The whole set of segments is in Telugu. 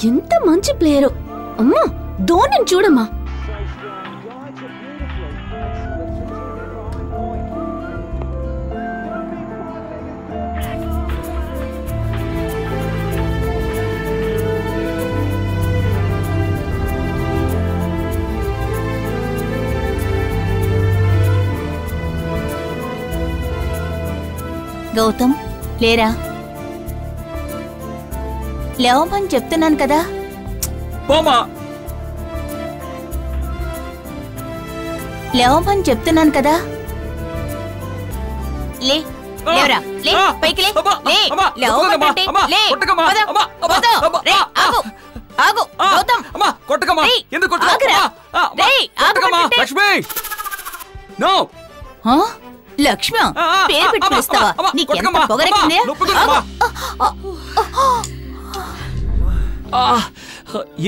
ఎంత మంచి ప్లేయరు. అమ్మా ధోనిని చూడమ్మా. గౌతమ్ లేరా? లేవమని చెప్తున్నాను కదా. లేవమని చెప్తున్నాను కదా. లే లేవరా, లే పైకి లే, లే లేవమంటే లే. ఆగు గౌతమ్. కొట్టకమ్మా. ఎందుకు కొట్టకమ్మా? లక్ష్మి నో. లక్ష్మి పేరు పెట్టి పిలుస్తావా? నీకెంత పొగరకిందే?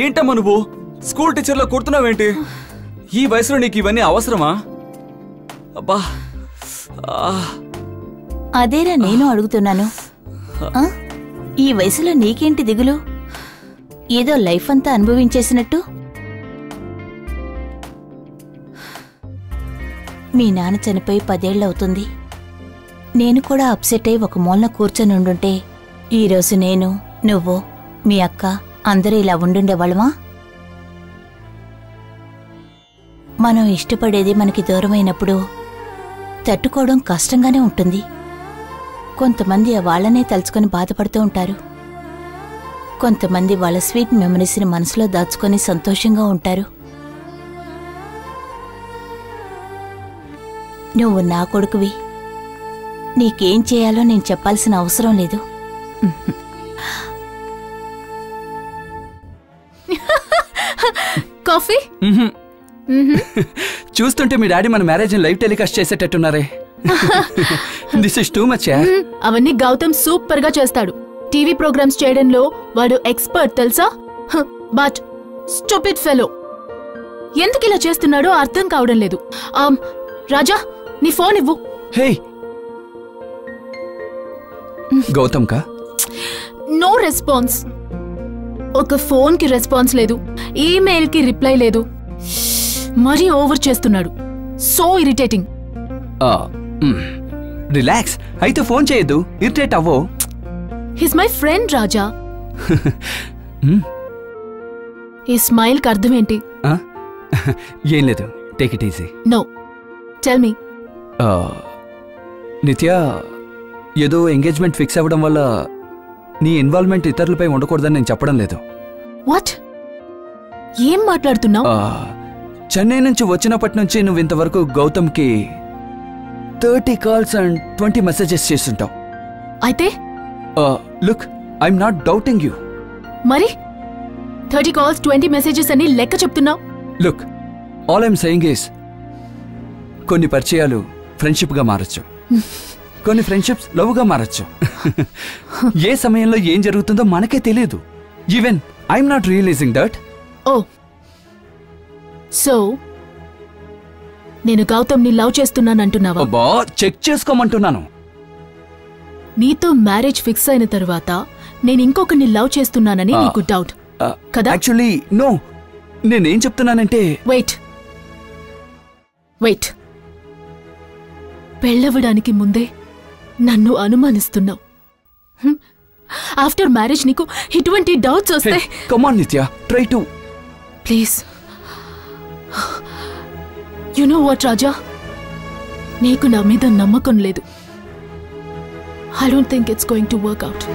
ఏంటమ్మా నువ్వు స్కూల్ టీచర్లో కొడుతున్నావేంటి? ఈ వయసులో నీకు ఇవన్నీ అవసరమా? అబ్బా అదేరా నేను అడుగుతున్నాను. ఈ వయసులో నీకేంటి దిగులు? ఏదో లైఫ్ అంతా అనుభవించేసినట్టు. మీ నాన్న చనిపోయి 10 ఏళ్లవుతుంది. నేను కూడా అప్సెట్ అయి ఒక మూలన కూర్చొని ఉండుంటే ఈరోజు నేను, నువ్వు, మీ అక్క అందరూ ఇలా ఉండుండేవాళ్ళమా? మనం ఇష్టపడేది మనకి దూరమైనప్పుడు తట్టుకోవడం కష్టంగానే ఉంటుంది. కొంతమంది వాళ్ళనే తలుచుకొని బాధపడుతూ ఉంటారు. కొంతమంది వాళ్ళ స్వీట్ మెమరీస్ని మనసులో దాచుకొని సంతోషంగా ఉంటారు. నువ్వు నా కొడుకువి. నీకేం చేయాలో నేను చెప్పాల్సిన అవసరం లేదు. కాఫీ? చూస్తుంటే మీ డాడీ మన మ్యారేజ్ లైవ్ టెలికాస్ట్ చేసేటట్టున్నారే. This is too much. అవన్నీ గౌతమ్ సూపర్ గా చేస్తాడు. టీవీ ప్రోగ్రామ్స్ చేయడంలో వాడు ఎక్స్పర్ట్ తెలుసా. But stupid fellow. ఎందుకు ఇలా చేస్తున్నాడో అర్థం కావడం లేదు. రాజా నీ ఫోన్ ఇవ్వు. హే గౌతమ్ కా? No response. ఒక ఫోన్ కి రెస్పాన్స్ లేదు, ఈమెయిల్ కి రిప్లై లేదు. మరీ ఓవర్ చేస్తున్నాడు. So irritating. రిలాక్స్. అయితే ఫోన్ చేయొద్దు, ఇరిటేట్ అవ్వో. He's my friend Raja. ఈ స్మైల్ కి అర్థం ఏంటి? ఏం లేదు, take it easy. No tell me. Nitya, ఏదో ఎంగేజ్మెంట్ ఫిక్స్ అవ్వడం వల్ల నీ ఇన్వాల్వ్మెంట్ ఇతరులపై ఉండకూడదని నేను చెప్పడం లేదు. వాట్? ఏం మాట్లాడుతున్నావు? చెన్నై నుంచి వచ్చినప్పటి నుంచి నువ్వు ఇంతవరకు గౌతమ్కి 30 కాల్స్ అండ్ 20 మెసేజెస్ చేస్తుంటావు. అయితే look, I'm not doubting you. మరి 30 కాల్స్ 20 మెసేజెస్ అని లెక్క చెప్తున్నావు? Look, all I'm saying is, కొన్ని పరిచయాలు ఫ్రెండ్షిప్ గా మారచ్చు, కొన్ని ఫ్రెండ్షిప్స్ లవ్ గా మారచ్చు. ఏ సమయంలో ఏం జరుగుతుందో మనకే తెలియదు. Even I'm not realising that. Oh, so నేను గౌతమ్ ని లవ్ చేస్తున్నానంటున్నావా? అబ్బా, చెక్ చేసుకోమంటున్నాను. నీతో మ్యారేజ్ ఫిక్స్ అయిన తర్వాత నేను ఇంకొకరిని లవ్ చేస్తున్నానని నీకు డౌట్ కదా? Actually no. నేనేం చెప్తున్నానంటే, వెయిట్ వెయిట్. పెళ్ళవడానికి ముందే నన్ను అనుమానిస్తున్నావు. ఆఫ్టర్ మ్యారేజ్ నీకు ఇటువంటి డౌట్స్ వస్తే? Come on Nitya, try to. Please. You know what Raja, నీకు నా మీద నమ్మకం లేదు. I don't think it's going to work out.